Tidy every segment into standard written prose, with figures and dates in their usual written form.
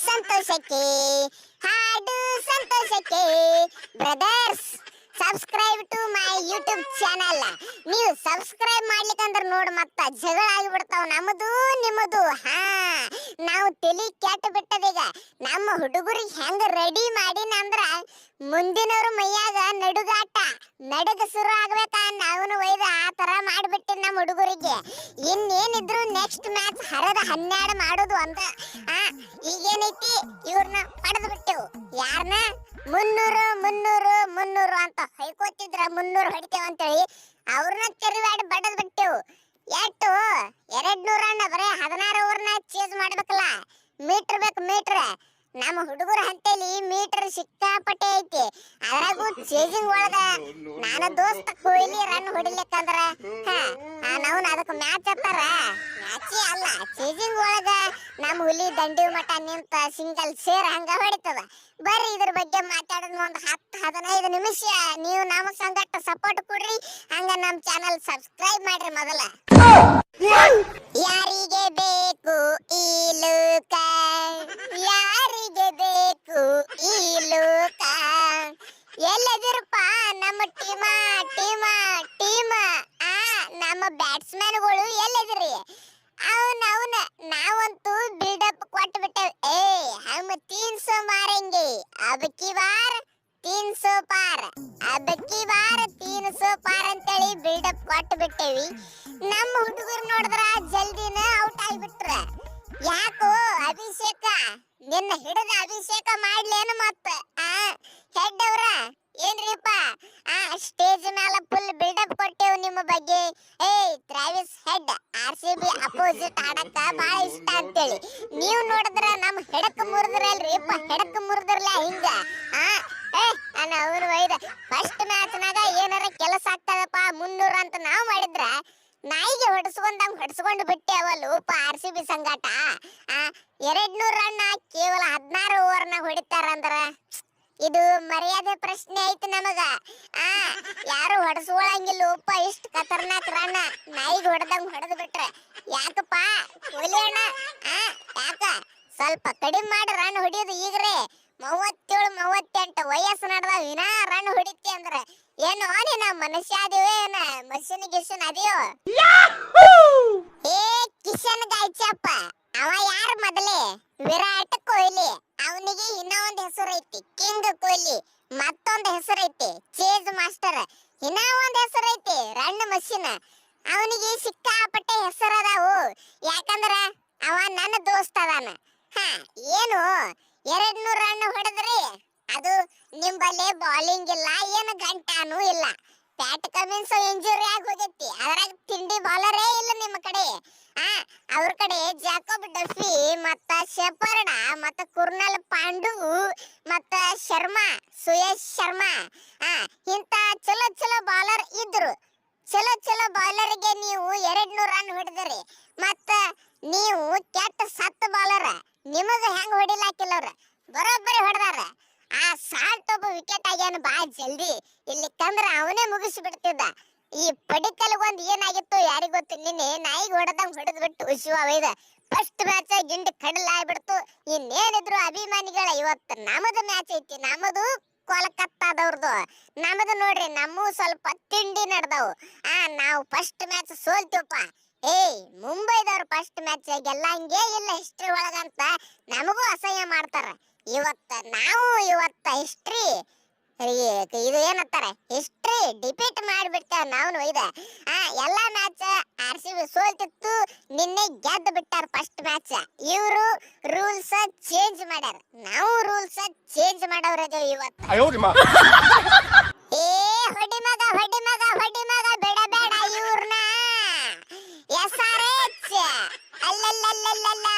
ಸಂತೋಷಕ್ಕೆ ಹಾಡು ಸಂತೋಷಕ್ಕೆ brothers subscribe to my YouTube channel. ನೀವು ಸಬ್ಸ್ಕ್ರೈಬ್ ಮಾಡ್ಲಿಕ್ಕಂದ್ರ ನೋಡ್ ಮತ್ತ ಜಗಳ ಆಗಿಬಿಡ್ತಾವ ನಮ್ಮದು ನಿಮ್ಮದು. ನಾವು ತಲಿ ಕೆಟ್ಟ ಬಿಟ್ಟದೀಗ. ನಮ್ಮ ಹುಡುಗರಿಗೆ ಹೆಂಗ ರೆಡಿ ಮಾಡಿನಂದ್ರ ಮುಂದಿನವ್ರ ಮೈಯಾಗ ನಡುಗ ಶುರು ಆಗ್ಬೇಕ ನಾವನು ಒಯ್ದ ಆ ತರ ಮಾಡ್ಬಿಟ್ಟಿ ನಮ್ಮ ಹುಡುಗರಿಗೆ. ಇನ್ನೇನಿದ್ರು ನೆಕ್ಸ್ಟ್ ಮ್ಯಾಚ್ ಹರದ 12 ಮಾಡೋದು ಅಂತ. ಈಗೇನೈತಿ ಇವ್ರನ್ನ ಪಡೆದು ಬಿಟ್ಟೆವು. ಯಾರನ್ನ 300 ಅಂತ ಹೊಯ್ಕೋತಿದ್ರ 300 ಹೊಡಿತೇವ ಅಂತೇಳಿ ಅವ್ರನ್ನ ತೆರಿವಾಡಿ ಬಡದ್ ಬಿಟ್ಟೆವು. ಎಷ್ಟು 200 ಅಣ್ಣ ಬರೇ 16 ಓವರ್ನ ಚೇಸ್ ಮಾಡ್ಬೇಕಲ್ಲ. ಮೀಟರ್ ಬೇಕು ಮೀಟರ್. ನಮ್ಮ ಹುಡುಗರ ಹಂತೇಲಿ ಮೀಟರ್ ಸಿಕ್ಕಾಪಟ್ಟೆ ಐತಿ. ಅದ್ರಾಗೂ ಚೇಜಿಂಗ್ ಒಳಗ ನಾನು ದೋಸ್ತ ಕೊಹ್ಲಿ ರನ್ ಹೊಡಿಲಿಕ್ಕಂದ್ರ ನಾವು ಅದಕ್ಕೆ ಮ್ಯಾಚ್ ಹತ್ತಾರ. ಮ್ಯಾಚೇ ಅಲ್ಲ, ಚೇಜಿಂಗ್ ಒಳಗ ನಮ್ಮ ಹುಲಿ ದಂಡಿ ಮಠ ನಿಂತ ಸಿಂಗಲ್ ಸೇರ್ ಹಂಗ ಹೊಡಿತದ. ಬರ್ರಿ ಇದ್ರ ಬಗ್ಗೆ ಮಾತಾಡೋದು ಒಂದು 10-15 ನಿಮಿಷ. ನೀವು ನಮ್ಮ ಸಂಗಟ ಸಪೋರ್ಟ್ ಕೊಡ್ರಿ. ಹಂಗ ನಮ್ಮ ಚಾನಲ್ ಸಬ್ಸ್ಕ್ರೈಬ್ ಮಾಡ್ರಿ ಮೊದಲ. ಯಾರಿಗೆ ಬೇಕು ಈ ಲೋಕ, ಯಾರಿಗೆ ಬೇಕು ಈ ಲೋಕ, ಎಲ್ಲದಿರಪ್ಪ ನಮ್ಮ ಟೀಮ ನಮ್ಮ ಬ್ಯಾಟ್ಸ್ಮನ್ಗಳು ಎಲ್ಲದಿರಿ? ಅವನ ನಾವಂತೂ ಬಿಲ್ಡಪ್ ಕೊಟ್ಟು ಬಿಟ್ಟೇವೆ. हम 300 मारेंगे, अब की बार 300 पार, अब की बार 300 पार ಅಂತೇಳಿ ಬಿಲ್ಡಪ್ ಕೊಟ್ಟು ಬಿಟ್ಟೇವಿ. ನಮ್ಮ ಹುಡುಗರು ನೋಡಿದ್ರ ಜಲ್ದಿನ ಔಟ್ ಆಗಿಬಿಟ್ರ. ಯಾಕೋ ಅಭಿಷೇಕ ನಿನ್ನ ಹಿಡಿದ ಅಭಿಷೇಕ ಮಾಡ್ಲೇನು ಮತ್ತ ಹೆಡ್ ಅವ್ರ ಏನ್ರಿಪ್ಪ ಸ್ಟೇಜ್ ಮೇಲೆ ಫುಲ್ ಬಿಲ್ಡಪ್ ಕೊಟ್ಟೆವು ನಿಮ್ಮ ಬಗ್ಗೆ. ಟ್ರಾವಿಸ್ ಹೆಡ್ RCB ಅಪೋಸಿಟ್ ಆಡಕ್ಕ ಬಹಳ ಇಷ್ಟ ಅಂತೇಳಿ ನೀವು ನೋಡಿದ್ರ ನಮ್ಮ ಹೆಡಕ್ ಮುರಿದ್ರಲ್ರಿ. ಹೆಡಕ್ ಮುರಿದ್ರಲ್ಲ ಹಿಂಗ ಅವನು ಒಯ್ದ ಫಸ್ಟ್ ಮ್ಯಾಚ್ನಾಗ ಏನಾರ ಕೆಲಸ ಆಗ್ತದಪ್ಪ 300 ಅಂತ ನಾವು ಮಾಡಿದ್ರ ನಾಯಿಗೆ ಹೊಡ್ಸ್ಕೊಂಡು ಬಿಟ್ಟೆವಲ್ಲೂಪ RCB ಸಂಗಾಟ. 200 ರನ್ ಕೇವಲ 16 ಓವರ್ನಾಗ ಹೊಡಿತಾರಂದ್ರ ಇದು ಮರ್ಯಾದೆ ಪ್ರಶ್ನೆ ಐತಿ ನಮಗ. ಯಾರು ಹೊಡೆಸ್ಕೊಳಂಗಿಲ್ಲ ಉಪ್ಪ. ಇಷ್ಟ ಖತರ್ನಾಕ್ ರನ್ ನಾಯಿಗೆ ಹೊಡೆದು ಬಿಟ್ರೆ ಯಾಕಪ್ಪ ಕೊಹ್ಲಿ ಅಣ್ಣ? ಯಾಕ ಸ್ವಲ್ಪ ಕಡಿಮೆ ಮಾಡಿ ರನ್ ಹೊಡಿಯೋದು. ಈಗ್ರೆ 37-38 ವಯಸ್ಸು ನಡೆದ ವಿನಾ ರನ್ ಹೊಡಿತಿ ಅಂದ್ರ ಏನು ನೀನ ಮನುಷ್ಯ ಅದೇವೋ ಏನ ಮಷಿನ್ ಅದೇಯೋ? ಕಿಶನ್ ಗಾಯ್ಚಪ್ಪ ಅವ ಯಾರು ಮೊದಲೇ? ವಿರಾಟ್ ಕೊಹ್ಲಿ. ಅವನಿಗೆ ಇನ್ನೂ ಒಂದು ಹೆಸರು ಐತಿ ಕಿಂಗ್ ಕೊಹ್ಲಿ. ಮತ್ತೊಂದು ಹೆಸರು ಐತಿ ಚೇಜ್ ಮಾಸ್ಟರ್. ಇನ್ನೂ ಒಂದು ಹೆಸರು ಐತಿ ರನ್ ಮಷಿನ್. ಅವನಿಗೆ ಸಿಕ್ಕಾಪಟ್ಟೆ ಹೆಸರು ಅದಾವು. ಯಾಕಂದ್ರ ಅವ ನನ್ನ ದೋಸ್ತ ಅದಾನ. ಏನು 200 ರನ್ ಹೊಡೆದ್ರಿ? ಅದು ನಿಂಬಲ್ಲಿ ಬೌಲಿಂಗ್ ಇಲ್ಲ, ಏನು ಗಂಟಾನೂ ಇಲ್ಲ. ಪ್ಯಾಟ್ ಕಮಿನ್ಸ್ ಇಂಜುರಿ ಆಗಿ ಹೋಗೈತಿ. ಅದ್ರಾಗ ತಿಂಡಿ ಬೌಲರೇ ಇಲ್ಲ ನಿಮ್ಮ ಕಡೆ. ಅವ್ರ ಕಡೆ ಜಾಕೋಬ್ ಡಫಿ ಮತ್ತ ಶೆಪರ್ಡ ಮತ್ತ ಕುರ್ನಲ್ ಪಾಂಡು ಮತ್ತ ಸುಯೇಶ್ ಶರ್ಮಾ ಇಂತ ಚಲೋ ಬೌಲರ್ ಇದ್ರು. ಚಲೋ ಬೌಲರ್ಗೆ ನೀವು 200 ರನ್ ಹೊಡೆದ್ರಿ. ಮತ್ತ ನೀವು ಕೆಟ್ಟ ಸತ್ತ ಬೌಲರ್. ನಿಮಗ ಹೆಂಗ್ ಹೊಡಿಲಾಕಿಲ್ಲ ಅವ್ರ? ಬರೋಬ್ಬರಿ ಹೊಡೆದಾರ. ಸಾಲ್ಟ್ ಒಬ್ಬ ವಿಕೆಟ್ ಆಗ್ಯಾನ ಬಾ ಜಲ್ದಿ. ಇಲ್ಲಿ ತಂದ್ರ ಅವನೇ ಮುಗಿಸಿ ಬಿಡ್ತಿದ್ದ. ಈ ಪಡಿಕಲ್ಗೊಂದು ಏನಾಗಿತ್ತು ಯಾರಿಗ ಗೊತ್ತು? ನಿನ್ನೆ ನಾಯಿಗೆ ಹೊಡೆದು ಬಿಟ್ಟು ಶಿವ ಒಯ್ದ ಫಸ್ಟ್ ಮ್ಯಾಚ್ ಗಿಂಡಿ ಕಡಲ್ ಆಗ್ಬಿಡ್ತು. ಇನ್ನೇನಿದ್ರು ಅಭಿಮಾನಿಗಳ ಇವತ್ತು ನಮ್ಮದು ಮ್ಯಾಚ್ ಐತಿ. ನಮ್ಮದು ಕೋಲ್ಕತ್ತಾದವ್ರದು. ನಮ್ಮದು ನೋಡ್ರಿ, ನಮ್ಮ ಸ್ವಲ್ಪ ತಿಂಡಿ ನಡೆದವು. ನಾವು ಫಸ್ಟ್ ಮ್ಯಾಚ್ ಸೋಲ್ತೀವಪ್ಪ. ಮುಂಬೈದವ್ರು ಫಸ್ಟ್ ಮ್ಯಾಚ್ ಗೆಲ್ಲಂಗೆ ಇಲ್ಲ ಹಿಸ್ಟ್ರಿ ಒಳಗಂತ ನಮಗೂ ಅಸಹ್ಯ ಮಾಡ್ತಾರ. ಇವತ್ತ ಹಿಸ್ಟ್ರಿ ಇದು ಏನತ್ತಾರ ಹಿಸ್ಟ್ರಿ ಡಿಪೀಟ್ ಮಾಡಿಬಿಡ್ತೇವೆ ನಾವು ಒಯ್ದ. ಎಲ್ಲಾ ಮ್ಯಾಚ್ RCB ಸೋಲ್ತಿತ್ತು. ನಿನ್ನೆ ಗೆದ್ದು ಬಿಟ್ಟಾರ ಫಸ್ಟ್ ಮ್ಯಾಚ್. ಇವರು ರೂಲ್ಸ್ ಚೇಂಜ್ ಮಾಡ್ಯಾರ. ನಾವು ರೂಲ್ಸ್ ಚೇಂಜ್ ಮಾಡವ್ರದೇವ್ ಇವತ್ತು. ಹೊಡಿ ಮಗ ಬೇಡ ಇವ್ರನ್ನ. SRH ಅಲ್ಲಲ್ಲಲ್ಲಲ್ಲ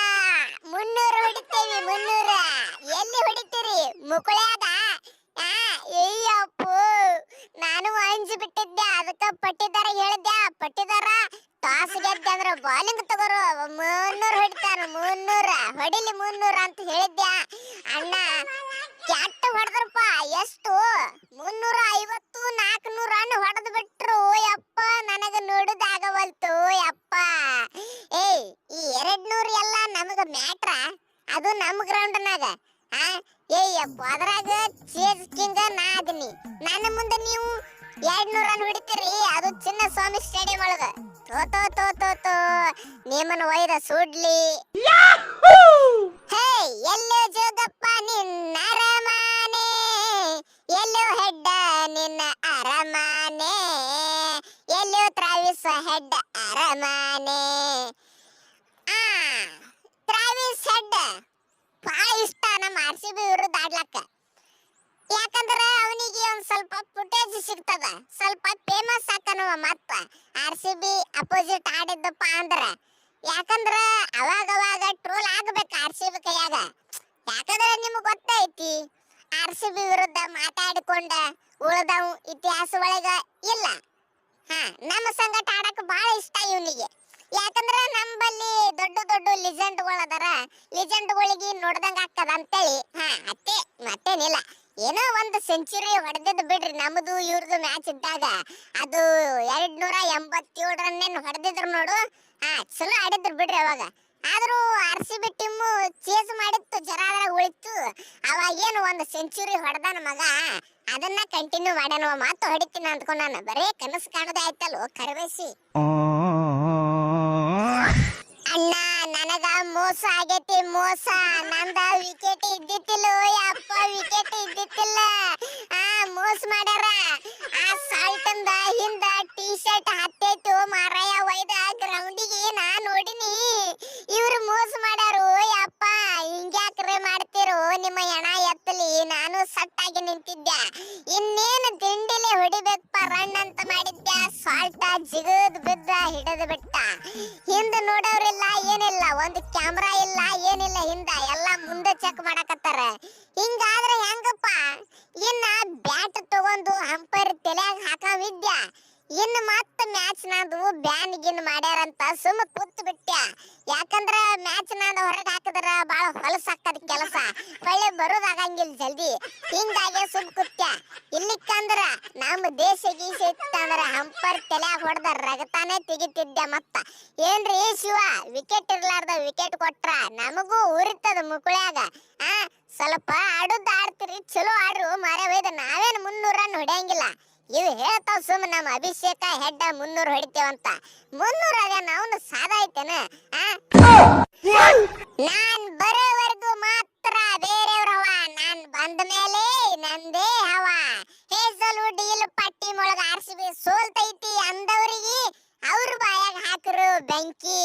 300 ಹೊಡಿತೇವಿ. 300 ಎಲ್ಲಿ ಹೊಡಿತೀರಿ? ಮುಕುಳ್ಯಾಗ. ಅಯ್ಯಪ್ಪು ನಾನು ಅಂಜಿ ಬಿಟ್ಟಿದ್ದೆ. ಅದಕ್ಕ ಪಟ್ಟಿದಾರ ಹೇಳಿದ್ದೆ. ಪಟ್ಟಿದಾರ ಟಾಸ್ ಗೆದ್ದೆ ಅಂದ್ರ ಬಾಲಿಂಗ್ ತಗೋರು 300 ಹೊಡಿತಾರ. 300 ಹೊಡಿಲಿ 300 ಅಂತ ಹೇಳಿದ್ದೆ. ಅಣ್ಣ ಕೆಟ್ಟ ಹೊಡೆದ್ರಪ್ಪ. ಎಷ್ಟು 350 400 ರನ್ ಹೊಡೆದು ಬಿಟ್ರು. ಯಪ್ಪ ನನಗ ನೋಡುದಾಗವಲ್ತು ಯಪ್ಪ. ಈ 200 ಎಲ್ಲ ನಮಗ ಮ್ಯಾಟ್ರ. ಅದು ನಮ್ಮ ಗ್ರೌಂಡ್ನಾಗ. ಏಯಪ್ಪ ಅದ್ರಾಗ ಚೇಸ್ ಕಿಂಗ್ ನಾ ಅದೀನಿ. ನನ್ನ ಮುಂದೆ ನೀವು 200 ರನ್ ಹೊಡಿತೀರಿ, ಅದು ಚಿನ್ನ ಸ್ವಾಮಿ ಸ್ಟೇಡಿಯಂ ಒಳಗ. ತೋ ತೋ ತೋ ತೋ ತೋ ನಿಮ್ಮನ್ನ ಒಯ್ದ ಸುಡ್ಲಿ. ಹೇ ಎಲ್ಲೋ ಜೋಗಪ್ಪ ನಿನ್ನ ಅರಮಾನೆ, ಎಲ್ಲೋ ಹೆಡ್ಡ ನಿನ್ನ ಅರಮಾನೆ, ಎಲ್ಲೋ ಟ್ರಾವಿಸ್ ಹೆಡ್ಡ ಅರಮಾನೆ. ಟ್ರಾವಿಸ್ ಹೆಡ್ ಬಹಳ ಇಷ್ಟ ನಮ್ಮ RCB ವಿರುದ್ಧ ಆಡ್ಲಕ್ಕ. ಯಾಕಂದ್ರೆ ಅವನಿಗೆ ಒಂದ್ ಸ್ವಲ್ಪ ಫುಟೇಜ್ ಸಿಗ್ತದ, ಸ್ವಲ್ಪ ಫೇಮಸ್ ಆಕನವ. ಮತ್ತ RCB ಅಪೋಸಿಟ್ ಆಡಿದ್ದಪ್ಪ ಅಂದ್ರ, ಯಾಕಂದ್ರ ಅವಾಗ ಟ್ರೋಲ್ ಆಗ್ಬೇಕು RCB ಕೈಯಾಗ. ಯಾಕಂದ್ರೆ ನಿಮ್ಗೆ ಗೊತ್ತೈತಿ RCB ವಿರುದ್ಧ ಮಾತಾಡಿಕೊಂಡ ಉಳ್ದವ್ ಇತಿಹಾಸ ಒಳಗ ಇಲ್ಲ. ನಮ್ಮ ಸಂಗಟ ಆಡಕ್ ಬಹಳ ಇಷ್ಟ ಇವನಿಗೆ. ಯಾಕಂದ್ರೆ ನಮ್ಮಲ್ಲಿ ದೊಡ್ಡ ದೊಡ್ಡ ಲಿಜೆಂಡ್ಗಳು ಅದಾರ, ಲಿಜೆಂಡ್ಗಳಿಗೆ ನೋಡ್ದಂಗ ಆಗ್ತದ ಅಂತೇಳಿ. ಮತ್ತೇನಿಲ್ಲ, ಏನೋ ಒಂದು ಸೆಂಚುರಿ ಹೊಡೆದಿದ್ದು ಬಿಡ್ರಿ. ನಮ್ದು ಇವ್ರದ್ದು ಮ್ಯಾಚ್ ಇದ್ದಾಗ ಅದು 287 ರನ್ ಹೊಡೆದಿದ್ರು ನೋಡು. ಚಲೋ ಆಡಿದ್ರು ಬಿಡ್ರಿ ಅವಾಗ. ಆದ್ರೂ RCB ಟೀಮು ಚೇಸ್ ಮಾಡಿತ್ತು, ಜರಾದ್ರ ಉಳಿತು. ಅವಾಗ ಏನು ಒಂದು ಸೆಂಚುರಿ ಹೊಡೆದಾನ ಮಗ, ಅದನ್ನ ಕಂಟಿನ್ಯೂ ಮಾಡ್ಯಾನ. ಮಾತು ಹೊಡಿತೀನಿ ಅಂದ್ಕೊಂಡ್ ನಾನು ಬರೇ ಕನಸು ಕಾಣೋದೇ ಆಯ್ತಲ್ವ ಕರವೇಸಿ. ಅಣ್ಣ ನನಗ ಮೋಸ ಆಗೈತಿ, ಮೋಸ. ನಂದ ವಿಕೆಟ್ ಇದ್ದಿತ್ತಿಲ್ಲ, ಯಪ್ಪ ವಿಕೆಟ್ ಇದ್ದಿತ್ತಿಲ್ಲ. ಮೋಸ ಮಾಡ್ಯಾರ. ಸಾಲ್ಟ್ ಅಂದ ಹಿಂದ ಟೀ ಶರ್ಟ್ ಹತ್ತೈತು ಮಾರಾಯ, ಒಯ್ದ ಗ್ರೌಂಡಿಗೆ ನಾ ನೋಡಿನಿ. ಇವ್ರು ಮೋಸ ಮಾಡ್ಯಾರು. ಯಪ್ಪ ಹಿಂಗ್ಯಾಕ್ರೆ ಮಾಡ್ತಿರೋ, ನಿಮ್ಮ ಹೆಣ ಎತ್ತಲಿ. ನಾನು ಸಟ್ಟಾಗಿ ನಿಂತಿದ್ದೆ, ಇನ್ನೇನು ತಿಂಡಿಲೆ ಹೊಡಿಬೇಕಪ್ಪ ರನ್ ಅಂತ ಮಾಡಿದ್ದೆ. ಸಾಲ್ಟ ಜಿಗದ್ ಬಿದ್ದ ಹಿಡಿದು ಬಿಟ್ಟ. ಹಿಂದ ನೋಡೋರಿಲ್ಲ ಏನಿಲ್ಲ, ಒಂದು ಕ್ಯಾಮ್ರಾ ಇಲ್ಲ ಏನಿಲ್ಲ, ಹಿಂದ ಎಲ್ಲ ಮುಂದೆ ಚೆಕ್ ಮಾಡಕತ್ತಾರ. ಹಿಂಗಾದ್ರೆ ಹೆಂಗಪ್ಪ? ಇನ್ನ ಬ್ಯಾಟ್ ತಗೊಂಡು ಅಂಪೈರ್ ತಲೆಯಾಗ ಹಾಕವಿದ್ಯ. ಇನ್ನು ಮತ್ತೆ ಮ್ಯಾಚ್ ನಾದು ಬ್ಯಾನ್ ಗಿನ್ ಮಾಡ್ಯಾರಂತ ಸುಮ್ಮ ಕೂತ್ ಬಿಟ್ಟ್ಯಾ. ಯಾಕಂದ್ರ ಮ್ಯಾಚ್ ನಾದು ಹೊರಗೆ ಹಾಕಿದ್ರ ಬಾಳ ಹೊಲಸಾಕದ ಕೆಲಸ, ಒಳ್ಳೆ ಬರೋದಾಗಂಗಿಲ್ಲ ಜಲ್ದಿ. ಹಿಂಗಾಗಿ ಸುಮ್ ಕೂತ್ಯ. ಇಲ್ಲಿಕ್ಕಂದ್ರ ನಮ್ಮ ದೇಶ ಗೀಸ ಇತ್ತಂದ್ರ ಅಂಪೈರ್ ತಲೆಯಾಗ ಹೊಡೆದ ರಗತಾನೆ ತೆಗಿತಿದ್ದೆ. ಮತ್ತ ಏನ್ರಿ ಶಿವ, ವಿಕೆಟ್ ಇರ್ಲಾರ್ದ ವಿಕೆಟ್ ಕೊಟ್ರ ನಮಗೂ ಉರಿತದ ಮುಕುಳ್ಯಾಗ. ಸ್ವಲ್ಪ ಆಡುದ್ ಆಡ್ತಿರಿ, ಚಲೋ ಆಡ್ರು ಮಾರೇ. ಒಯ್ದ ನಾವೇನು 300 ರನ್ ಹೊಡೆಯಂಗಿಲ್ಲ. ಇವು ಹೇಳ್ತಾವ ಸುಮ್ಮ ನಮ್ಮ ಅಭಿಷೇಕ ಹೆಡ್ಡ 300 ಹೊಡಿತೇವಂತ. 300 ಅದೇನ ಅವನು ಸಾದ ಐತೇನ? ನಾನ್ ಬರೋವರೆಗೂ ಮಾತ್ರ ಬೇರೆಯವ್ರ ಹವ, ನಾನ್ ಬಂದ ಮೇಲೆ ನಂದೇ ಹವ. ಹೇಸಲ್ವುಡ್ ಇಲ್ಲಿ ಪಟ್ಟಿ ಮೊಳಗ RCB ಸೋಲ್ತೈತಿ ಅಂದವರಿಗೆ ಅವ್ರ ಬಾಯಾಗ ಹಾಕರು ಬೆಂಕಿ.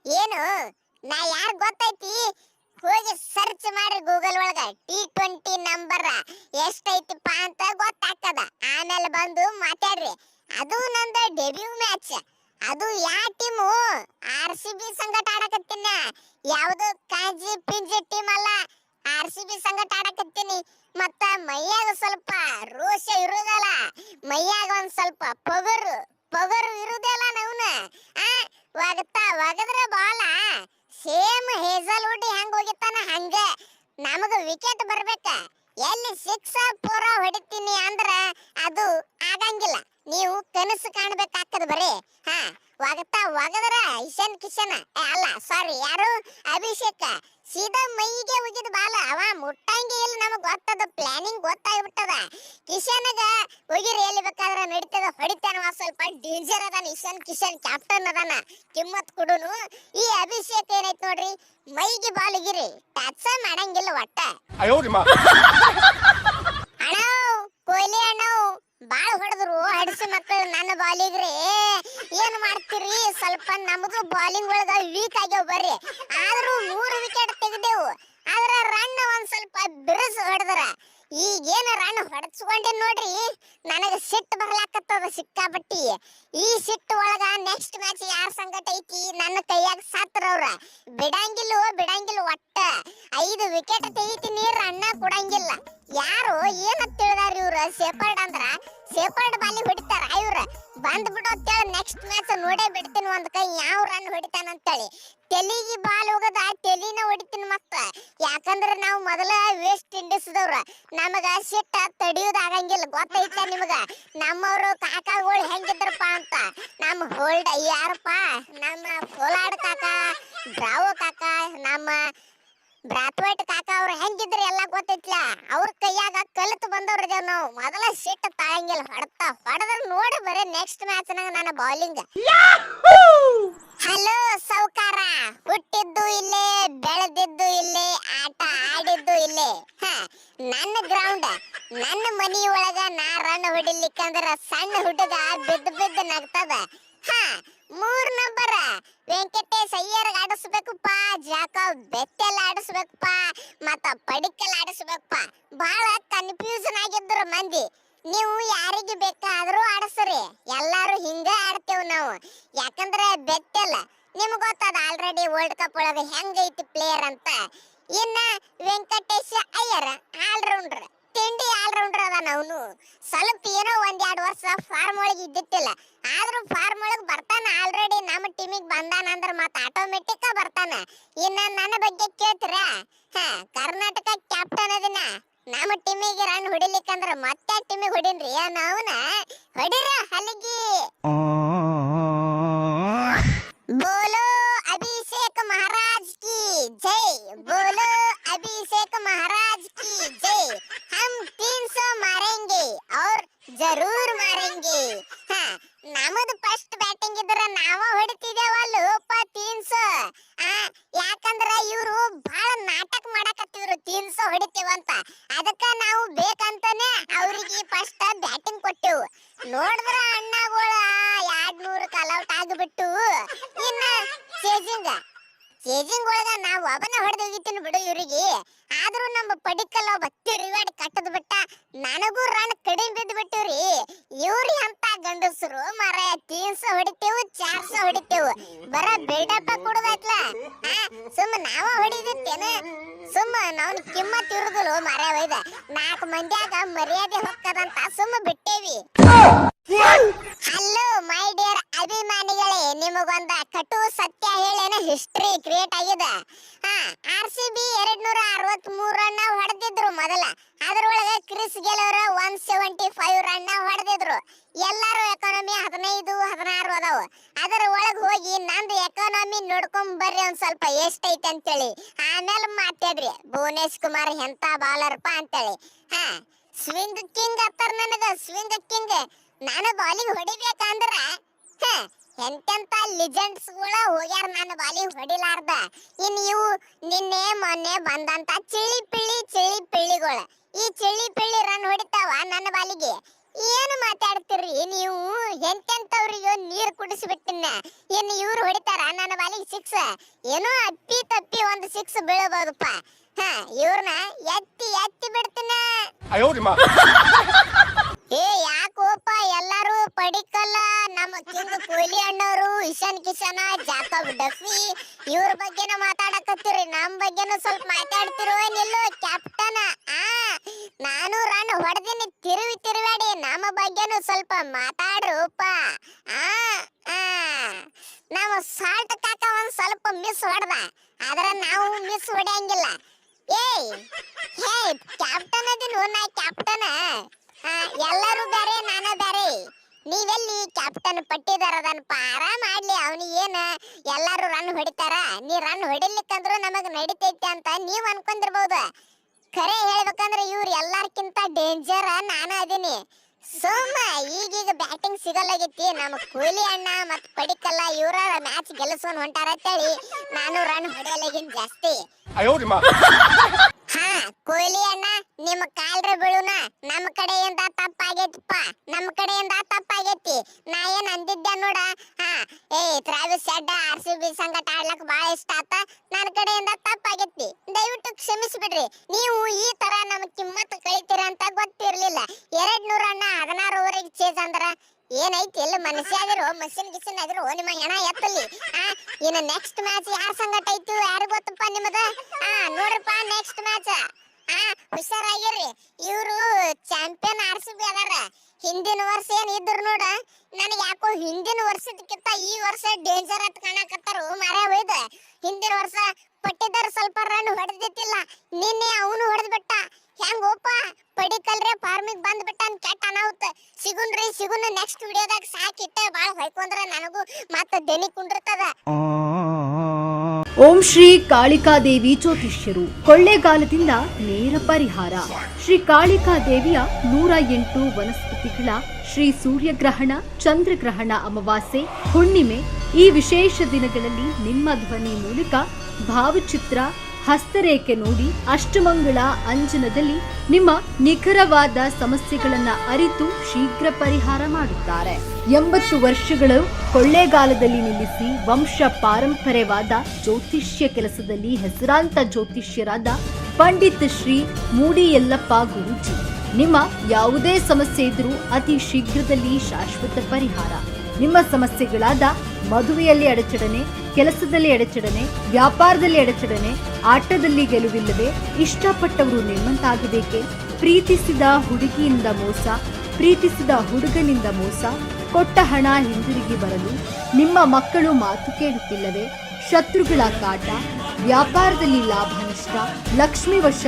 ಏನು ನಾ ಯಾರು ಗೊತ್ತೈತಿ? ಹೋಗಿ ಸರ್ಚ್ ಮಾಡ್ರಿ ಗೂಗಲ್ ಒಳಗ. T20 ನಂಬರ್ ಎಷ್ಟೈತಿಪ್ಪ ಅಂತ ಗೊತ್ತಾಗ್ತದ. ಆಮೇಲೆ ಬಂದು ಮಾತಾಡ್ರಿ. ಅದು ನಂದ ಡೆಬ್ಯೂ ಮ್ಯಾಚ್. ಅದು ಯಾವ ಟೀಮು? RCB ಸಂಗಟ ಆಡಕತ್ತೀನ. ಯಾವ್ದು ಕಾಂಜಿ ಪಿಂಜಿ ಟೀಮ್ ಅಲ್ಲ, RCB ಸಂಗಟ ಆಡಕತ್ತೀನಿ. ಮತ್ತ ಮೈಯಾಗ ಸ್ವಲ್ಪ ರೋಷ ಇರುದಲ್ಲ, ಮೈಯಾಗ ಒಂದ್ ಸ್ವಲ್ಪ ಪೊಗರು ಇರುದಲ್ಲ ನವ್ನ. ಒಗದ್ರ ಬಾಲ ಸೇಮ್ ಹೇಸಲ್ವುಡ್ ಹೆಂಗ್ ಹೋಗಿತ್ತಾನ ಹಂಗ ನಮಗ ವಿಕೆಟ್ ಬರ್ಬೇಕ. ಎಲ್ಲಿ 6 4 ಹೊಡಿತೀನಿ ಅಂದ್ರ ಅದು ಆಗಂಗಿಲ್ಲ. ನೀವು ಕನಸು ಕಾಣಬೇಕಾಗ್ತದ ಬರೀ. ಒಗದ್ರ ಇಶನ್ ಕಿಶನ್ ಅಲ್ಲ, ಸಾರಿ, ಯಾರು ಅಭಿಷೇಕ ಸೀದಾ ಮೈಗೆ ಹೋಗಿದ ಬಾಲ. ಅವ ಮುಟ್ಟಂಗೆ ಇಲ್ಲ, ನಮಗ್ ಗೊತ್ತದ, ಪ್ಲಾನಿಂಗ್ ಗೊತ್ತಾಗ್ಬಿಟ್ಟದ. ಕಿಶನ್ಗ ಹೋಗಿರಿ ಎಲ್ಲಿ ಬೇಕಾದ್ರ ನಡೀತದ, ಹೊಡಿತಾನವ. ಸ್ವಲ್ಪ ಡೇಂಜರ್ ಅದಾನ ಕಿಶನ್ ಕ್ಯಾಪ್ಟನ್ ಅದಾನ, ಕಿಮ್ಮತ್ ಕೊಡುನು. ಈ ಅಭಿಷೇಕ ಏನೈತ್ ನೋಡ್ರಿ, ಮೈಗೆ ಬಾಲ್ ಹೋಗಿರಿ ಟಚ್ ಮಾಡಂಗಿಲ್ಲ ಒಟ್ಟ. ಅಣ್ಣ ಕೊಹ್ಲಿ ಅಣ್ಣ ಬಾಳ ಹೊಡೆದ್ರು ಹಡಿಸಿ ಮಕ್ಕಳು ನನ್ನ ಬಾಲಿಗ್ರಿ. ಏನ್ ಮಾಡ್ತೀರಿ? ಸ್ವಲ್ಪ ನಮ್ದು ಬಾಲಿಂಗ್ ಒಳಗ ವೀಕ್ ಆಗ್ಯಾವ ಬರ್ರಿ. ಆದ್ರೂ 3 ವಿಕೆಟ್ ತೆಗೆದೆವು. ಆದ್ರ ರನ್ ಒಂದ್ ಸ್ವಲ್ಪ ಬಿರುಸು ಹೊಡೆದ್ರ. ಈಗೇನ ರನ್ ಹೊಡೆಸ್ಕೊಂಡೆ ನೋಡ್ರಿ, ನನಗ ಸಿಟ್ಟು ಬರ್ಲಾಕತ್ತದ ಸಿಕ್ಕಾಪಟ್ಟಿ. ಈ ಸಿಟ್ಟು ಒಳಗ ನೆಕ್ಸ್ಟ್ ಮ್ಯಾಚ್ ಯಾರ ಸಂಗಟ ಐತಿ ನನ್ನ ಕೈಯಾಗ ಸಾತ್ರವ್ರ. ಬಿಡಂಗಿಲ್ಲ ಒಟ್ಟ 5 ವಿಕೆಟ್ ತೆಗಿತೀನಿ, ರನ್ನ ಕೊಡಂಗಿಲ್ಲ. ಯಾರು ಏನ ತಿಳಿದಾರ ಇವ್ರ? ಸೇಪರ್ಡ್ ಅಂದ್ರ ಸೇಪರ್ಡ್ ಬಾಲಿ ಹೊಡಿತಾರ ಇವ್ರ. ಬಂದ್ಬಿಡು ಅಂತೇಳಿ ನೆಕ್ಸ್ಟ್ ಮ್ಯಾಚ್ ನೋಡೇ ಬಿಡ್ತೀನಿ ಒಂದ್ ಕೈ ಯಾವ ರನ್ ಹೊಡಿತಾನ ಅಂತೇಳಿ. ತೆಲಿಗೆ ಬಾಲ್ ಹೋಗದ ತೆಲಿನ ಹೊಡಿತೀನಿ ಮತ್ತ. ಯಾಕಂದ್ರೆ ನಾವು ಮೊದಲ ವೆಸ್ಟ್ ಇಂಡೀಸ್ದವ್ರ, ನಮಗ ಸಿಟ್ಟ ತಡಿಯೋದು ಆಗಂಗಿಲ್ಲ ಗೊತ್ತೈತ ನಿಮಗ. ನಮ್ಮವರು ಕಾಕಾಗಳು ಹೆಂಗಿದ್ರಪ್ಪ ಅಂತ. ನಮ್ಮ ಹೋಲ್ಡ್ ಯಾರಪ್ಪ, ನಮ್ಮ ಕೋಲಾಡ್ ಕಾಕ, ಬ್ರಾವೋ ಕಾಕ, ನಮ್ಮ ಬ್ರಾತ್ವೈಟ್ ಕಾಕ ಅವ್ರು ಹೆಂಗಿದ್ರು ಎಲ್ಲ ಗೊತ್ತೈತ್ಲ. ಅವ್ರ ಕೈಯಾಗ ಕಲಿತು ಬಂದವ್ರಿಗೆ ನಾವು ಮೊದಲ ಸಿಟ್ಟು ತಾಳಂಗಿಲ್ಲ. ಹೊಡೆದ್ರ ನೋಡಿ ಬರೀ ನೆಕ್ಸ್ಟ್ ಮ್ಯಾಚ್ ನಾಗ ನನ್ನ ಬೌಲಿಂಗ್. ಹಲೋ ಸೌಕಾರ, ಹುಟ್ಟಿದ್ದು ಇಲ್ಲೇ, ಬೆಳೆದಿದ್ದು ಇಲ್ಲೇ, ಆಟ ಆಡಿದ್ದು ಇಲ್ಲೇ. ನನ್ನ ಗ್ರೌಂಡ್, ನನ್ನ ಮನಿ ಒಳಗ ನಾ ರನ್ ಹೊಡಿಲಿಕ್ಕಂದ್ರ ಸಣ್ಣ ಹುಡುಗ ಬಿದ್ದು ಬಿದ್ದು ನಗ್ತದ. 3 ನಂಬರ್ ವೆಂಕಟೇಶ್ ಅಯ್ಯರ್ ಆಡಿಸ್ಬೇಕಪ್ಪ, ಜಾಕಬ್ ಬೆತ್ತೆಲ್ ಆಡಿಸ್ಬೇಕಪ್ಪ, ಮತ್ತ ಪಡಿಕಲ್ ಆಡಿಸ್ಬೇಕಪ್ಪ. ಬಹಳ ಕನ್ಫ್ಯೂಷನ್ ಆಗಿದ್ರು ಮಂದಿ. ನೀವು ಯಾರಿಗೆ ಬೇಕಾದ್ರೂ ಆಡಿಸ್ರಿ, ಎಲ್ಲಾರು ಹಿಂಗ ಆಡ್ತೇವ್ ನಾವು. ಯಾಕಂದ್ರೆ ಬೆತ್ತೆಲ್ ನಿಮ್ಗೆ ಗೊತ್ತದ ಆಲ್ರೆಡಿ ವರ್ಲ್ಡ್ ಕಪ್ ಒಳಗೆ ಹೆಂಗೈತಿ ಪ್ಲೇಯರ್ ಅಂತ. ಇನ್ನ ವೆಂಕಟೇಶ್ ಅಯ್ಯರ್ ಆಲ್ರೌಂಡರ್, ತಿಂಡಿ ಆಲ್ರೌಂಡರ್ ಅದ. ಅವನು ಸ್ವಲ್ಪ ಏನೋ 1-2 ವರ್ಷ ಫಾರ್ಮ್ ಒಳಗೆ ಇದ್ದಿತ್ತಿಲ್ಲ, ಆದ್ರೂ ಫಾರ್ಮ್ ಒಳಗೆ ಬರ್ತಾನ. ಆಲ್ರೆಡಿ ನಮ್ಮ ಟೀಮಿಗೆ ಬಂದಾನ ಅಂದ್ರೆ ಮತ್ತೆ ಆಟೋಮೆಟಿಕ್ ಬರ್ತಾನ. ಇನ್ನ ನನ್ನ ಬಗ್ಗೆ ಕೇಳ್ತೀರ, ಕರ್ನಾಟಕ ಕ್ಯಾಪ್ಟನ್ ಅದನ್ನ. ನಮ್ಮ ಟೀಮಿಗೆ ರನ್ ಹೊಡಿಲಿಕ್ಕಂದ್ರ ಮತ್ತೆ ಟೀಮಿಗೆ ಹೊಡಿನ್ರಿ ನಾವನ ಹೊಡಿರ ಹಲಗಿ. ಬೋಲೋ ಅಭಿಷೇಕ್ ಮಹಾರಾಜ್ ಕಿ ಜೈ, ಬೋಲೋ ಅಭಿಷೇಕ್ ಮಹಾರಾಜ್ ಕಿ ಜೈ. हम 300 मारेंगे और जरूर मारेंगे. ನಮ್ಮದು ಫಸ್ಟ್ ಬ್ಯಾಟಿಂಗ್ ಇದ್ರ ನಾವ ಹೊಡಿತಿದೇವಲ್ಲಪ್ಪ 300. ಯಾಕಂದ್ರ ಇವರು ಬಹಳ ನಾಟಕ ಮಾಡಕತ್ತಿದ್ರು 300 ಹೊಡಿತೀವಂತ. ಅದಕ್ಕ ನಾವು ಬೇಕಂತಾನೆ ಅವ್ರಿಗೆ ಫಸ್ಟ್ ಬ್ಯಾಟಿಂಗ್ ಕೊಟ್ಟೆವು. ನೋಡಿದ್ರ ಅಣ್ಣಗಳ 200 ಕಾಲೌಟ್ ಆಗಿಬಿಟ್ಟು. ಇನ್ನ ಚೇಜಿಂಗ್ ಒಳಗ ನಾವು ಒಬ್ಬನ ಹೊಡೆದೋಗಿತೀನಿ ಬಿಡು ಇವ್ರಿಗೆ. ಆದ್ರೂ ನಮ್ಮ ಪಡಿಕಲ್ ಒಬ್ಬ ತಿರುವಾಡಿ ಕಟ್ಟದ್ ಬಿಟ್ಟ, ನನಗೂ ರನ್ ಕಡಿಮೆ ಬಿದ್ದು ಬಿಟ್ಟಿವ್ರಿ. ಇವ್ರಿ ಅಂತ ಗಂಡಸರು ಮರ 300 ಹೊಡಿತೇವು, 400 ಹೊಡಿತೇವು, ಬರ ಬಿಲ್ಡಪ್ ಕೊಡೋದೈತ್ಲ. ಸುಮ್ಮ ನಾವ ಹೊಡಿದಿತ್ತೇನ, ಸುಮ್ಮ ನಾವು ಕಿಮ್ಮತ್ ಇರುದಿಲ್ಲ ಮರ ಒಯ್ದ. 4 ಮಂದ್ಯಾಗ ಮರ್ಯಾದೆ ಹೊಕ್ಕದಂತ ಸುಮ್ಮ ಬಿಟ್ಟೇವಿ. ಹಲೋ ಮೈ ಡಿಯರ್ ಅಭಿಮಾನಿಗಳೇ, ನಿಮಗೊಂದ ಕಟು ಸತ್ಯ ಹೇಳೇನ ಹಿಸ್ಟ್ರಿ ಕ್ರಿಯೇಟ್ ಆಗಿದೆ. RCB 263 ರನ್ ಹೊಡೆದಿದ್ರು ಮೊದಲ. ಅದರೊಳಗೆ ಕ್ರಿಸ್ ಗೆಲ್ ಅವರು 175 ರನ್ ಹೊಡೆದಿದ್ರು. ಎಲ್ಲಾರು ಎಕಾನಮಿ 15, 16 ಅದಾವು. ಅದರ ಒಳಗೆ ಹೋಗಿ ನಂದು ಎಕಾನಮಿ ನೋಡ್ಕೊಂಡ್ ಬರ್ರಿ ಒಂದ್ ಸ್ವಲ್ಪ ಎಷ್ಟೈತೆ ಅಂತೇಳಿ. ಆಮೇಲೆ ಮಾತಾಡ್ರಿ ಭುವನೇಶ್ ಕುಮಾರ್ ಎಂತ ಬಾಲರ್ಪ ಅಂತೇಳಿ. ಸ್ವಿಂಗ್ ಕಿಂಗ್ ಅತ್ತಾರ ನನಗ, ಸ್ವಿಂಗ್ ಕಿಂಗ್. ನಾನು ಬಾಲಿಂಗ್ ಹೊಡಿಬೇಕಂದ್ರ ಎಂತೆಂತ ಲಿಜೆಂಡ್ಸ್ ಗಳ ಹೋಗ್ಯಾರ ನನ್ನ ಬಾಲಿಂಗ್ ಹೊಡಿಲಾರ್ದ. ಇನ್ ಇವು ನಿನ್ನೆ ಮೊನ್ನೆ ಬಂದಂತ ಚಿಳಿ ಪಿಳ್ಳಿಗಳು, ಈ ಚಿಳಿ ಪಿಳ್ಳಿ ರನ್ ಹೊಡಿತಾವ ನನ್ನ ಬಾಲಿಗೆ. ಏನು ಮಾತಾಡ್ತಿರ್ರಿ ನೀವು? ಎಂತೆಂತವ್ರಿಗೆ ನೀರ್ ಕುಡಿಸ್ಬಿಟ್ಟಿನ. ಇನ್ನು ಇವ್ರು ಹೊಡಿತಾರ ನನ್ನ ಬಾಲಿಗೆ 6? ಏನೋ ಅಪ್ಪಿ ತಪ್ಪಿ ಒಂದು 6 ಬೀಳಬಹುದಪ್ಪ. ಇವ್ರನ್ನ ಎತ್ತಿ ಬಿಡ್ತೀನ. ಏ ಯಾಕೋಪ ಎಲ್ಲಾರು ಪಡಿಕಲ್ಲ, ನಮ್ಮ ಕಿಂಗ್ ಕೊಹ್ಲಿ ಅಣ್ಣವರು, ಇಶಾನ್ ಕಿಶನ್, ಜಾಕಬ್ ಡಫಿ ಇವ್ರ ಬಗ್ಗೆನ ಮಾತಾಡಕತ್ತೀರಿ. ನಮ್ ಬಗ್ಗೆನೂ ಸ್ವಲ್ಪ ಮಾತಾಡ್ತಿರೋ ನಿಲ್ಲು ಕ್ಯಾಪ್ಟನ್. ನಾನು ರನ್ ಹೊಡೆದಿನಿ ತಿರುವಾಡಿ, ನಮ್ಮ ಬಗ್ಗೆನೂ ಸ್ವಲ್ಪ ಮಾತಾಡ್ರೂಪ. ನಾವು ಸಾಲ್ಟ್ ಕಾಕ ಒಂದ್ ಸ್ವಲ್ಪ ಮಿಸ್ ಹೊಡೆದ, ಆದ್ರ ನಾವು ಮಿಸ್ ಹೊಡೆಯಂಗಿಲ್ಲ. ಹೇ ಕ್ಯಾಪ್ಟನ್ ಅದಿನು, ನಾ ಕ್ಯಾಪ್ಟನ್. ಎಲ್ಲರೂ ಬೇರೆ ನಾನು ಬೇರೆ. ನೀವೆಲ್ಲಿ ಕ್ಯಾಪ್ಟನ್ ಪಟ್ಟಿದಾರದನಪ್ಪ, ಆರಾಮ್ ಆಡ್ಲಿ. ಅವನಿಗೆ ಏನ ಎಲ್ಲಾರು ರನ್ ಹೊಡಿತಾರ, ನೀ ರನ್ ಹೊಡಿಲಿಕ್ಕಂದ್ರು ನಮಗ್ ನಡಿತೈತಿ ಅಂತ ನೀವ್ ಅನ್ಕೊಂಡಿರ್ಬಹುದು. ಖರೆ ಹೇಳ್ಬೇಕಂದ್ರೆ ಇವ್ರು ಎಲ್ಲಾರ್ಕಿಂತ ಡೇಂಜರ್ ನಾನು ಅದೀನಿ. ಸುಮ್ಮ ಈಗೀಗ ಬ್ಯಾಟಿಂಗ್ ಸಿಗಲಾಗೈತಿ. ನಮ್ಮ ಕೊಹ್ಲಿ ಅಣ್ಣ ಮತ್ ಪಡಿಕಲ್ಲ ಇವ್ರ ಮ್ಯಾಚ್ ಗೆಲ್ಲಿಸೋನ್ ಹೊಂಟಾರ ಅಂತೇಳಿ ನಾನು ರನ್ ಹೊಡೆಯಲಾಗಿನ್ ಜಾಸ್ತಿ. ಕೊಹ್ಲಿ ಅಣ್ಣ ನಿಮ್ಮ ಕಾಲ್ರ ಬೀಳುನ, ನಮ್ಮ ಕಡೆಯಿಂದ ತಪ್ಪಾಗೈತಿಪ್ಪ, ನಮ್ಮ ಕಡೆಯಿಂದ ತಪ್ಪಾಗೈತಿ. ನಾ ಏನ್ ಅಂದಿದ್ದೆ ನೋಡ, ಟ್ರಾವಿಸ್ ಹೆಡ್ RCB ಸಂಗಟ ಆಡ್ಲಕ್ ಬಾಳ ಇಷ್ಟ ಆತ, ನನ್ನ ಕಡೆಯಿಂದ ತಪ್ಪಾಗೈತಿ, ದಯವಿಟ್ಟು ಕ್ಷಮಿಸಿಬಿಡ್ರಿ. ನೀವು ಈ ತರ ನಮ್ ಕಿಮ್ಮತ್ ಕಳಿತೀರ ಅಂತ ಗೊತ್ತಿರ್ಲಿಲ್ಲ. 200 ರನ್ 16 ಓವರಿಗೆ ಚೇಸ್ ಅಂದ್ರ ಏನೈತಿ? ಎಲ್ಲ ಮನುಷ್ಯ ಆಗಿರೋ ಮಷಿನ್ ಗಿಸಿನ್ ಆಗಿರೋ ನಿಮ್ಮ ಹೆಣ ಎತ್ತಲ್ಲಿ. ಇನ್ನು ನೆಕ್ಸ್ಟ್ ಮ್ಯಾಚ್ ಯಾರ ಸಂಗಟ ಐತಿ ಯಾರು ಗೊತ್ತಪ್ಪ ನಿಮ್ಮದ? ನೋಡ್ರಪ್ಪ ನೆಕ್ಸ್ಟ್ ಮ್ಯಾಚ್ ಹುಷಾರಾಗಿರ್ರಿ. ಇವ್ರು ಚಾಂಪಿಯನ್ RCB ಅದಾರ. ಹಿಂದಿನ ವರ್ಷ ಏನ್ ಇದ್ರು ನೋಡ, ನನಗೆ ಯಾಕೋ ಹಿಂದಿನ ವರ್ಷದಕ್ಕಿಂತ ಈ ವರ್ಷ ಡೇಂಜರ್ ಅಂತ ಕಾಣಕತ್ತಾರು ಮಾರ್ಯ. ಹೋಯ್ದ ಹಿಂದಿನ ವರ್ಷ ಪಟ್ಟಿದಾರ ಸ್ವಲ್ಪ ರನ್ ಹೊಡೆದಿತ್ತಿಲ್ಲ, ನಿನ್ನೆ ಅವನು ಹೊಡೆದ್ಬಿಟ್ಟ. ಹೆಂಗೋಪ ಪಡಿಕಲ್ರೆ ಫಾರ್ಮಿಗೆ ಬಂದ್ಬಿಟ್ಟ ಅಂತ ಕೆಟ್ಟ ಅನಾಹುತ. ಸಿಗುನ್ ನೆಕ್ಸ್ಟ್ ವಿಡಿಯೋದಾಗ ಸಾಕಿಟ್ಟೆ ಬಾಳ ಹೊಯ್ಕೊಂಡ್ರ ನನಗೂ ಮತ್ತೆ ದನಿ ಕುಂಡಿರ್ತದ. ಓಂ ಶ್ರೀ ಕಾಳಿಕಾದೇವಿ ಜ್ಯೋತಿಷ್ಯರು ಕೊಳ್ಳೇಗಾಲದಿಂದ ನೇರ ಪರಿಹಾರ. ಶ್ರೀ ಕಾಳಿಕಾದೇವಿಯ 108 ವನಸ್ಪತಿಗಳ ಶ್ರೀ ಸೂರ್ಯಗ್ರಹಣ, ಚಂದ್ರಗ್ರಹಣ, ಅಮಾವಾಸ್ಯೆ, ಹುಣ್ಣಿಮೆ ಈ ವಿಶೇಷ ದಿನಗಳಲ್ಲಿ ನಿಮ್ಮ ಧ್ವನಿ ಮೂಲಕ ಭಾವಚಿತ್ರ, ಹಸ್ತರೇಖೆ ನೋಡಿ ಅಷ್ಟಮಂಗಳ ಅಂಜನದಲ್ಲಿ ನಿಮ್ಮ ನಿಖರವಾದ ಸಮಸ್ಯೆಗಳನ್ನ ಅರಿತು ಶೀಘ್ರ ಪರಿಹಾರ ಮಾಡುತ್ತಾರೆ. 80 ವರ್ಷಗಳು ಕೊಳ್ಳೇಗಾಲದಲ್ಲಿ ನಿಲ್ಲಿಸಿ ವಂಶ ಪಾರಂಪರ್ಯವಾದ ಜ್ಯೋತಿಷ್ಯ ಕೆಲಸದಲ್ಲಿ ಹೆಸರಾಂತ ಜ್ಯೋತಿಷ್ಯರಾದ ಪಂಡಿತ್ ಶ್ರೀ ಮೂಡಿ ಯಲ್ಲಪ್ಪ ಗುರೂಜಿ ನಿಮ್ಮ ಯಾವುದೇ ಸಮಸ್ಯೆ ಇದ್ರೂ ಅತಿ ಶೀಘ್ರದಲ್ಲಿ ಶಾಶ್ವತ ಪರಿಹಾರ. ನಿಮ್ಮ ಸಮಸ್ಯೆಗಳಾದ ಮದುವೆಯಲ್ಲಿ ಅಡಚಣೆ, ಕೆಲಸದಲ್ಲಿ ಅಡಚಣೆ, ವ್ಯಾಪಾರದಲ್ಲಿ ಅಡಚಣೆ, ಆಟದಲ್ಲಿ ಗೆಲುವಿಲ್ಲದೆ, ಇಷ್ಟಪಟ್ಟವರು ನಿಮ್ಮಂತಾಗಬೇಕೆ, ಪ್ರೀತಿಸಿದ ಹುಡುಗಿಯಿಂದ ಮೋಸ, ಪ್ರೀತಿಸಿದ ಹುಡುಗನಿಂದ ಮೋಸ, ಕೊಟ್ಟ ಹಣ ಹಿಂದಿರುಗಿ ಬರಲು, ನಿಮ್ಮ ಮಕ್ಕಳು ಮಾತು ಕೇಳುತ್ತಿಲ್ಲವೇ, ಶತ್ರುಗಳ ಕಾಟ, ವ್ಯಾಪಾರದಲ್ಲಿ ಲಾಭ ನಷ್ಟ, ಲಕ್ಷ್ಮಿ ವಶ,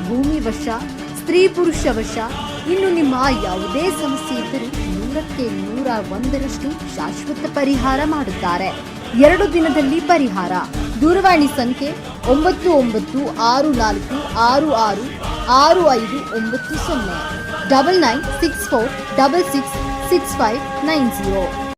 ಭೂಮಿ ವಶ, ಸ್ತ್ರೀ ಪುರುಷ ವಶ, ಇನ್ನು ನಿಮ್ಮ ಯಾವುದೇ ಸಮಸ್ಯೆ ಇದ್ದರೂ 100ಕ್ಕೆ 101ರಷ್ಟು ಶಾಶ್ವತ ಪರಿಹಾರ ಮಾಡುತ್ತಾರೆ. 2 ದಿನದಲ್ಲಿ ಪರಿಹಾರ. ದೂರವಾಣಿ ಸಂಖ್ಯೆ 9964666590 9964666590.